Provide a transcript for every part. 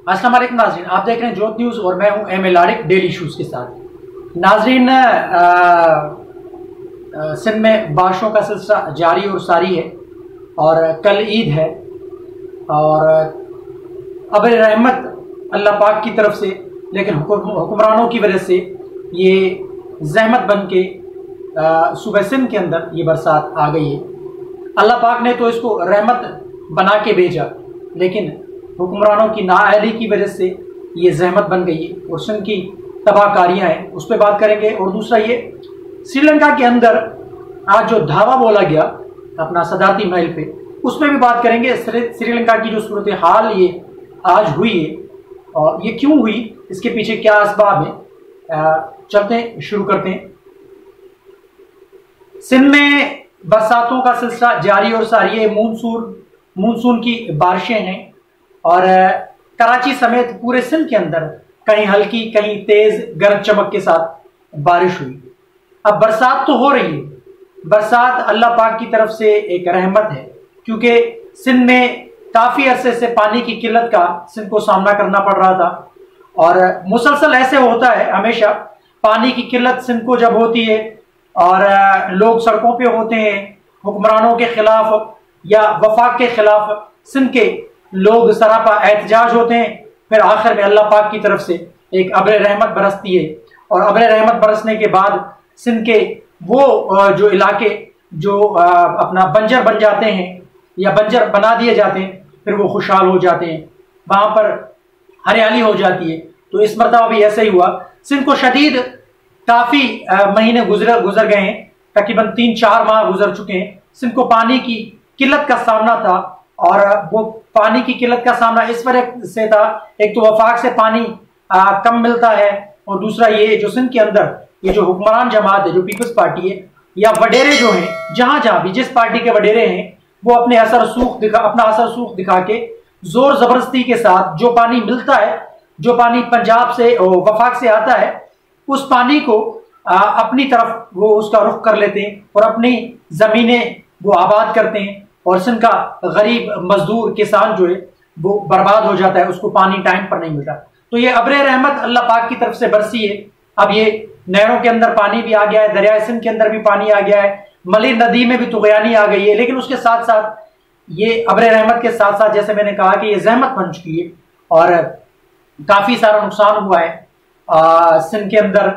अस्सलाम वालेकुम नाज़रीन, आप देख रहे हैं जोत न्यूज़ और मैं हूं एम लारिक डेली इशूज़ के साथ। नाज़रीन, सिंध में बारिशों का सिलसिला जारी और सारी है और कल ईद है और अबर रहमत अल्लाह पाक की तरफ से, लेकिन हुक्मरानों की वजह से ये जहमत बन के सूबे सिंध के अंदर ये बरसात आ गई है। अल्लाह पाक ने तो इसको रहमत बना के भेजा, लेकिन हुक्मरानों की नाअहली की वजह से ये जहमत बन गई है और सिंध की तबाहकारियाँ हैं, उस पर बात करेंगे। और दूसरा ये श्रीलंका के अंदर आज जो धावा बोला गया अपना सदारती महल पे, उसमें भी बात करेंगे। श्रीलंका की जो सूरत हाल ये आज हुई है और ये क्यों हुई, इसके पीछे क्या असबाब है, चलते हैं, शुरू करते हैं। सिंध में बरसातों का सिलसिला जारी और सारी है। मानसून की बारिशें हैं और कराची समेत पूरे सिंध के अंदर कहीं हल्की कहीं तेज गरज चमक के साथ बारिश हुई। अब बरसात तो हो रही है, बरसात अल्लाह पाक की तरफ से एक रहमत है, क्योंकि सिंध में काफी अरसे से पानी की किल्लत का सिंध को सामना करना पड़ रहा था और मुसलसल ऐसे होता है हमेशा। पानी की किल्लत सिंध को जब होती है और लोग सड़कों पे होते हैं हुक्मरानों के खिलाफ या वफाक के खिलाफ, सिंध के लोग सरापा एहतजाज होते हैं, फिर आखिर में अल्लाह पाक की तरफ से एक अब्र रहमत बरसती है और अब्र रहमत बरसने के बाद सिंध के वो जो इलाके जो अपना बंजर बन जाते हैं या बंजर बना दिए जाते हैं, फिर वो खुशहाल हो जाते हैं, वहां पर हरियाली हो जाती है। तो इस मरतबा भी ऐसा ही हुआ। सिंध को शदीद काफी महीने गुजर गए हैं, तकरीबन 3-4 माह गुजर चुके हैं। सिंध को पानी की किल्लत का सामना था और वो पानी की किल्लत का सामना इस वजह से था, एक तो वफाक से पानी कम मिलता है और दूसरा ये जो सिंध के अंदर ये जो हुक्मरान जमात है, जो पीपल्स पार्टी है या वडेरे जो हैं, जहां जहां भी जिस पार्टी के वडेरे हैं, वो अपना असर सूख दिखा के जोर जबरदस्ती के साथ जो पानी मिलता है, जो पानी पंजाब से वफाक से आता है, उस पानी को अपनी तरफ वो उसका रुख कर लेते हैं और अपनी जमीनें वो आबाद करते हैं और सिंध का गरीब मजदूर किसान जो है वो बर्बाद हो जाता है, उसको पानी टाइम पर नहीं मिलता। तो ये अब्र रहमत अल्लाह पाक की तरफ से बरसी है। अब ये नहरों के अंदर पानी भी आ गया है, दरिया सिंध के अंदर भी पानी आ गया है, मली नदी में भी तुगयानी आ गई है, लेकिन उसके साथ साथ ये अब्र रहमत के साथ साथ जैसे मैंने कहा कि ये जहमत बन चुकी है और काफी सारा नुकसान हुआ है सिंध के अंदर।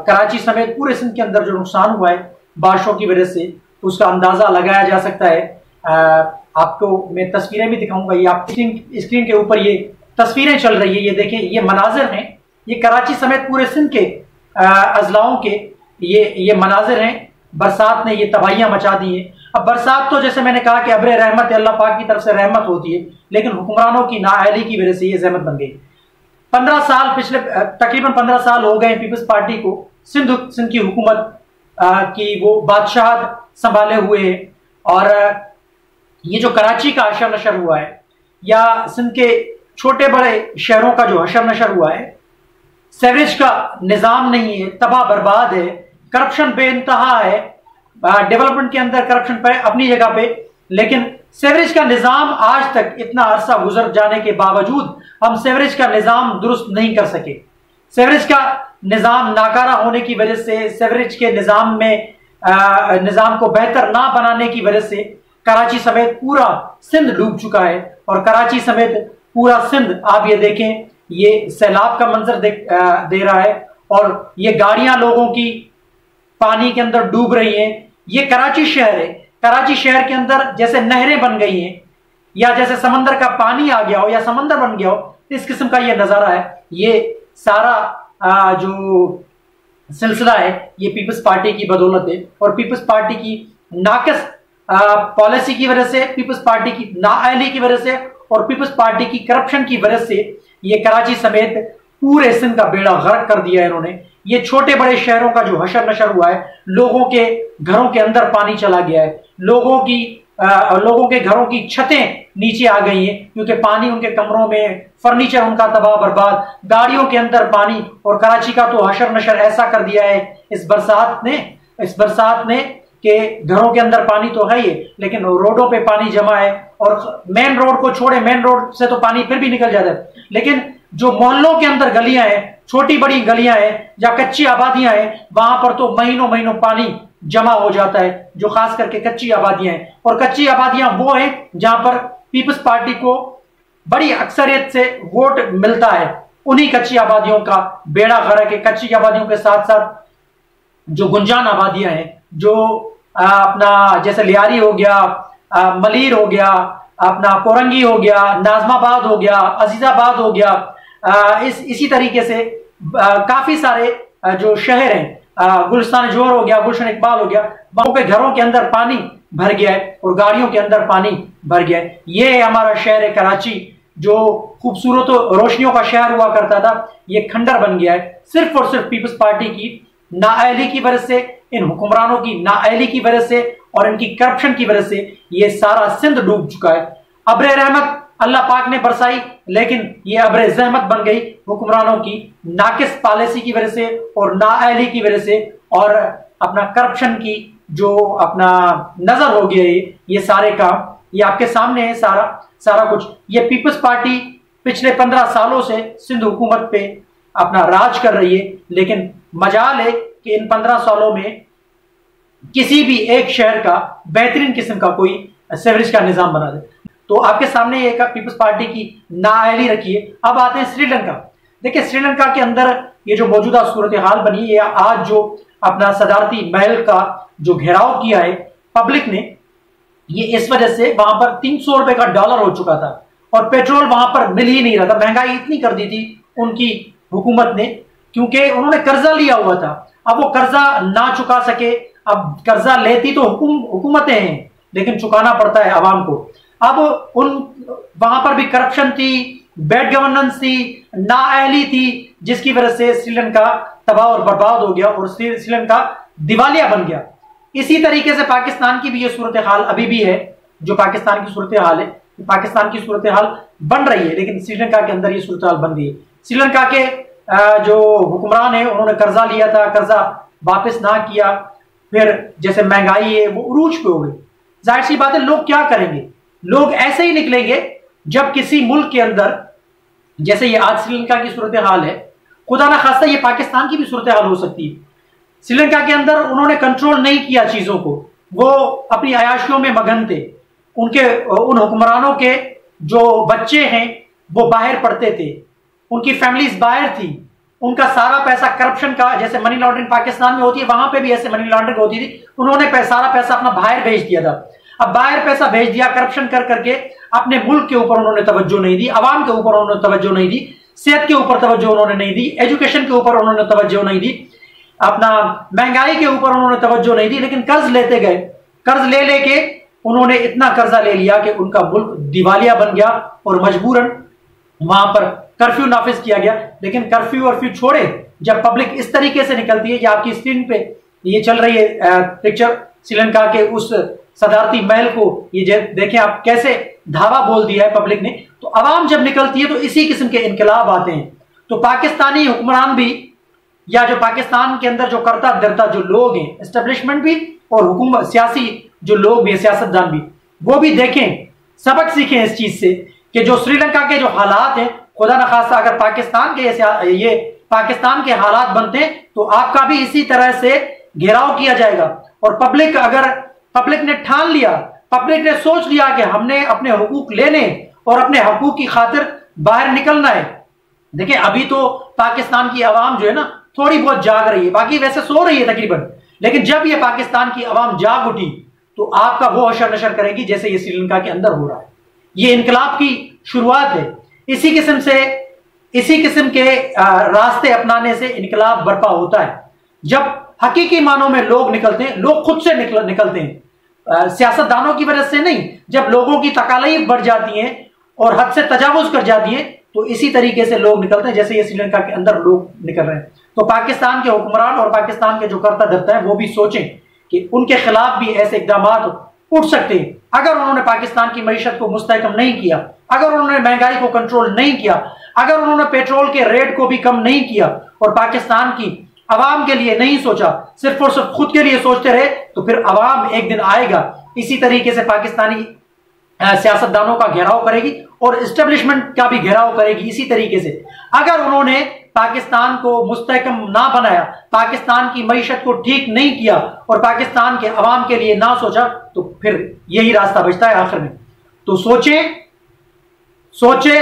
कराची समेत पूरे सिंध के अंदर जो नुकसान हुआ है बारिशों की वजह से, उसका अंदाजा लगाया जा सकता है। आपको मैं तस्वीरें भी दिखाऊंगा, ये आप स्क्रीन के ऊपर ये तस्वीरें चल रही है, ये देखें, ये मनाजिर हैं, ये कराची समेत पूरे सिंध के अजलाओं के ये मनाजिर हैं। बरसात ने ये तबाहियां मचा दी है। अब बरसात तो जैसे मैंने कहा कि अब्र रहमत अल्लाह पाक की तरफ से रहमत होती है, लेकिन हुक्मरानों की नाअहली की वजह से ये जहमत बन गई। 15 साल पिछले तकरीबन 15 साल हो गए पीपल्स पार्टी को सिंध की हुकूमत की वो बादशाह संभाले हुए है और ये जो कराची का हशर नशर हुआ है या सिंध के छोटे बड़े शहरों का जो हशर नशर हुआ है, सेवरेज का निजाम नहीं है, तबाह बर्बाद है, करप्शन बेइंतहा है, डेवलपमेंट के अंदर करप्शन पे अपनी जगह पे, लेकिन सेवरेज का निजाम आज तक इतना अरसा गुजर जाने के बावजूद हम सेवरेज का निजाम दुरुस्त नहीं कर सके। सेवरेज का निजाम नाकारा होने की वजह से, सेवरेज के निजाम को बेहतर ना बनाने की वजह से कराची समेत पूरा सिंध डूब चुका है और कराची समेत पूरा सिंध आप ये देखें, ये सैलाब का मंजर दे रहा है और ये गाड़ियां लोगों की पानी के अंदर डूब रही हैं। ये कराची शहर है, कराची शहर के अंदर जैसे नहरें बन गई हैं या जैसे समंदर का पानी आ गया हो या समंदर बन गया हो, इस किस्म का ये नजारा है। ये सारा जो सिलसिला है ये पीपल्स पार्टी की बदौलत है और पीपल्स पार्टी की नाकस पॉलिसी की वजह से, पीपल्स पार्टी की नाअहली की वजह से और पीपल्स पार्टी की करप्शन की वजह से ये कराची समेत पूरे सिंध का बेड़ा गर्क कर दिया है इन्होंने। ये छोटे बड़े शहरों का जो हशर नशर हुआ है, लोगों के घरों के अंदर पानी चला गया है, लोगों के घरों की छतें नीचे आ गई हैं क्योंकि पानी उनके कमरों में, फर्नीचर उनका तबाह बर्बाद, गाड़ियों के अंदर पानी। और कराची का तो हशर नशर ऐसा कर दिया है इस बरसात ने कि घरों के अंदर पानी तो है ही, लेकिन रोडों पे पानी जमा है और मेन रोड को छोड़े, मेन रोड से तो पानी फिर भी निकल जाता है, लेकिन जो मोहल्लों के अंदर गलियां हैं, छोटी बड़ी गलियां हैं या कच्ची आबादियां हैं, वहां पर तो महीनों महीनों पानी जमा हो जाता है, जो खास करके कच्ची आबादियां हैं। और कच्ची आबादियां वो हैं जहां पर पीपल्स पार्टी को बड़ी अक्सरियत से वोट मिलता है। उन्हीं कच्ची आबादियों का बेड़ा गर्क है। कच्ची आबादियों के साथ साथ जो गुंजान आबादियां हैं, जो अपना जैसे लियारी हो गया, मलीर हो गया, अपना कोरंगी हो गया, नाजमाबाद हो गया, अजीजाबाद हो गया, इसी तरीके से काफी सारे जो शहर हैं, गुलिस्तान जोहर हो गया, गुलशन इकबाल हो गया, वहां पे घरों के अंदर पानी भर गया है और गाड़ियों के अंदर पानी भर गया है। ये है हमारा शहर है कराची, जो खूबसूरत रोशनियों का शहर हुआ करता था, ये खंडर बन गया है सिर्फ और सिर्फ पीपल्स पार्टी की नाअहली की वजह से, इन हुक्मरानों की नाअहली की वजह से और इनकी करप्शन की वजह से ये सारा सिंध डूब चुका है। अब्रे रहमत अल्लाह पाक ने बरसाई, लेकिन ये अब्रे जहमत बन गई हुक्मरानों की नाकिस पॉलिसी की वजह से और नाअहली की वजह से, और अपना करप्शन की जो अपना नजर हो गया है। ये सारे काम ये आपके सामने है, सारा कुछ। ये पीपल्स पार्टी पिछले 15 सालों से सिंध हुकूमत पे अपना राज कर रही है, लेकिन मजाल है कि इन 15 सालों में किसी भी एक शहर का बेहतरीन किस्म का कोई सीवरेज का निजाम बना दे। तो आपके सामने एक पीपल्स पार्टी की नाअहली रखी है। अब आते हैं श्रीलंका। देखिए, श्रीलंका के अंदर ये जो मौजूदा सूरत हाल बनी है, आज जो अपना सदारती महल का जो घेराव किया है पब्लिक ने, ये इस वजह से वहां पर 300 रुपए का डॉलर हो चुका था और पेट्रोल वहां पर मिल ही नहीं रहा था। महंगाई इतनी कर दी थी उनकी हुकूमत ने, क्योंकि उन्होंने कर्जा लिया हुआ था। अब वो कर्जा ना चुका सके, अब कर्जा लेती तो हुकूमतें हैं, लेकिन चुकाना पड़ता है आवाम को। अब उन वहां पर भी करप्शन थी, बैड गवर्नेंस थी, नाअहली थी, जिसकी वजह से श्रीलंका तबाह और बर्बाद हो गया और श्रीलंका दिवालिया बन गया। इसी तरीके से पाकिस्तान की भी ये सूरत हाल अभी भी है। जो पाकिस्तान की सूरत हाल है, पाकिस्तान की सूरत हाल बन रही है, लेकिन श्रीलंका के अंदर ये सूरत हाल बन रही है। श्रीलंका के जो हुक्मरान है, उन्होंने कर्जा लिया था, कर्जा वापस ना किया, फिर जैसे महंगाई है वो उरूज पे हो गई। जाहिर सी बात है, लोग क्या करेंगे? लोग ऐसे ही निकलेंगे जब किसी मुल्क के अंदर, जैसे ये आज श्रीलंका की सूरत हाल है, खुदा ना खास्ता ये पाकिस्तान की भी सूरत हाल हो सकती है। श्रीलंका के अंदर उन्होंने कंट्रोल नहीं किया चीजों को, वो अपनी अयाशियों में मगन थे। उन हुक्मरानों के जो बच्चे हैं वो बाहर पढ़ते थे, उनकी फैमिलीज बाहर थी, उनका सारा पैसा करप्शन का, जैसे मनी लॉन्ड्रिंग पाकिस्तान में होती है, वहां पे भी ऐसे मनी लॉन्ड्रिंग होती थी। उन्होंने सारा पैसा अपना बाहर भेज दिया था। अब बाहर पैसा भेज दिया करप्शन कर करके, अपने मुल्क के ऊपर उन्होंने तवज्जो नहीं दी, आवाम के ऊपर उन्होंने तवज्जो नहीं दी, सेहत के ऊपर तवज्जो उन्होंने नहीं दी, एजुकेशन के ऊपर उन्होंने तवज्जो नहीं दी, अपना महंगाई के ऊपर उन्होंने तवज्जो नहीं दी, लेकिन कर्ज लेते गए। कर्ज ले लेके उन्होंने इतना कर्जा ले लिया कि उनका मुल्क दिवालिया बन गया और मजबूरन वहां पर कर्फ्यू नाफिज किया गया। लेकिन कर्फ्यू वर्फ्यू छोड़े, जब पब्लिक इस तरीके से निकलती है कि आपकी स्क्रीन पे ये चल रही है पिक्चर श्रीलंका के उस सदारती महल को, ये देखें आप कैसे धावा बोल दिया है पब्लिक ने। तो आवाम जब निकलती है तो इसी किस्म के इनकलाब आते हैं। तो पाकिस्तानी हुक्मरान भी, या जो पाकिस्तान के अंदर जो करता धरता जो लोग हैं, एस्टेब्लिशमेंट भी और हुकूमत, सियासी जो लोग भी, सियासतदान भी, वो भी देखें, सबक सीखें इस चीज से कि जो श्रीलंका के जो हालात हैं, खुदा न खास्ता अगर पाकिस्तान के ये पाकिस्तान के हालात बनते हैं तो आपका भी इसी तरह से घेराव किया जाएगा। और पब्लिक ने ठान लिया, पब्लिक ने सोच लिया कि हमने अपने हुकूक लेने और अपने हकूक की खातिर बाहर निकलना है। देखिए, अभी तो पाकिस्तान की आवाम जो है ना, थोड़ी बहुत जाग रही है, बाकी वैसे सो रही है तकरीबन। लेकिन जब ये पाकिस्तान की आवाम जाग उठी तो आपका वो हशर नशर करेगी जैसे ये श्रीलंका के अंदर हो रहा है। ये इनकलाब की शुरुआत है। इसी किस्म के रास्ते अपनाने से इनकलाब बर्पा होता है। जब हकीकी मानों में लोग निकलते हैं, लोग खुद से निकलते हैं, सियासतदानों की वजह से नहीं। जब लोगों की तकालीफ बढ़ जाती हैं और हद से तजावुज कर जाती है तो इसी तरीके से लोग निकलते हैं जैसे ये श्रीलंका के अंदर लोग निकल रहे हैं। तो पाकिस्तान के हुक्मरान और पाकिस्तान के जो करता धरता है वो भी सोचें कि उनके खिलाफ भी ऐसे इकदाम उठ सकते हैं। अगर उन्होंने पाकिस्तान की मईशत को मुस्तहकम नहीं किया, अगर उन्होंने महंगाई को कंट्रोल नहीं किया, अगर उन्होंने पेट्रोल के रेट को भी कम नहीं किया और पाकिस्तान की अवाम के लिए नहीं सोचा, सिर्फ और सिर्फ खुद के लिए सोचते रहे, तो फिर अवाम एक दिन आएगा इसी तरीके से पाकिस्तानी सियासतदानों का घेराव करेगी और इस्टेब्लिशमेंट का भी घेराव करेगी। इसी तरीके से अगर उन्होंने पाकिस्तान को मुस्तहकम ना बनाया, पाकिस्तान की मईशत को ठीक नहीं किया और पाकिस्तान के अवाम के लिए ना सोचा, तो फिर यही रास्ता बचता है आखिर में। तो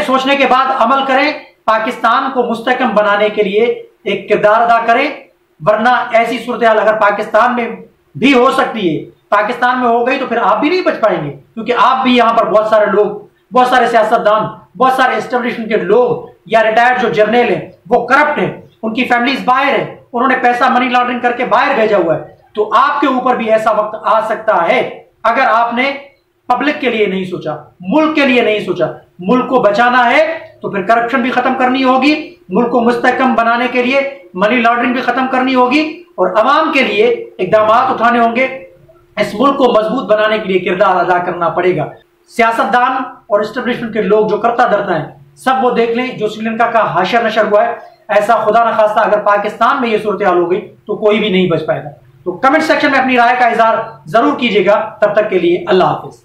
सोचने के बाद अमल करें, पाकिस्तान को मुस्तहकम बनाने के लिए एक किरदार अदा करें, वरना ऐसी सूरत हाल अगर पाकिस्तान में भी हो सकती है, पाकिस्तान में हो गई, तो फिर आप भी नहीं बच पाएंगे, क्योंकि आप भी यहां पर बहुत सारे लोग, बहुत सारे सियासतदान, बहुत सारे एस्टेब्लिशमेंट के लोग या रिटायर्ड जो जर्नल हैं वो करप्ट हैं, उनकी फैमिलीज बाहर है, उन्होंने पैसा मनी लॉन्ड्रिंग करके बाहर भेजा हुआ है। तो आपके ऊपर भी ऐसा वक्त आ सकता है अगर आपने पब्लिक के लिए नहीं सोचा, मुल्क के लिए नहीं सोचा। मुल्क को बचाना है तो फिर करप्शन भी खत्म करनी होगी, मुल्क को मुस्तहकम बनाने के लिए मनी लॉन्ड्रिंग भी खत्म करनी होगी और अवाम के लिए इकदाम उठाने होंगे। इस मुल्क को मजबूत बनाने के लिए किरदार अदा करना पड़ेगा। सियासतदान और एस्टेब्लिशमेंट के लोग जो करता धरता है सब वो देख लें जो श्रीलंका का हाशर नशर हुआ है। ऐसा खुदा न खास्ता अगर पाकिस्तान में ये सूरत हाल हो गई तो कोई भी नहीं बच पाएगा। तो कमेंट सेक्शन में अपनी राय का इजहार जरूर कीजिएगा। तब तक के लिए अल्लाह हाफिज।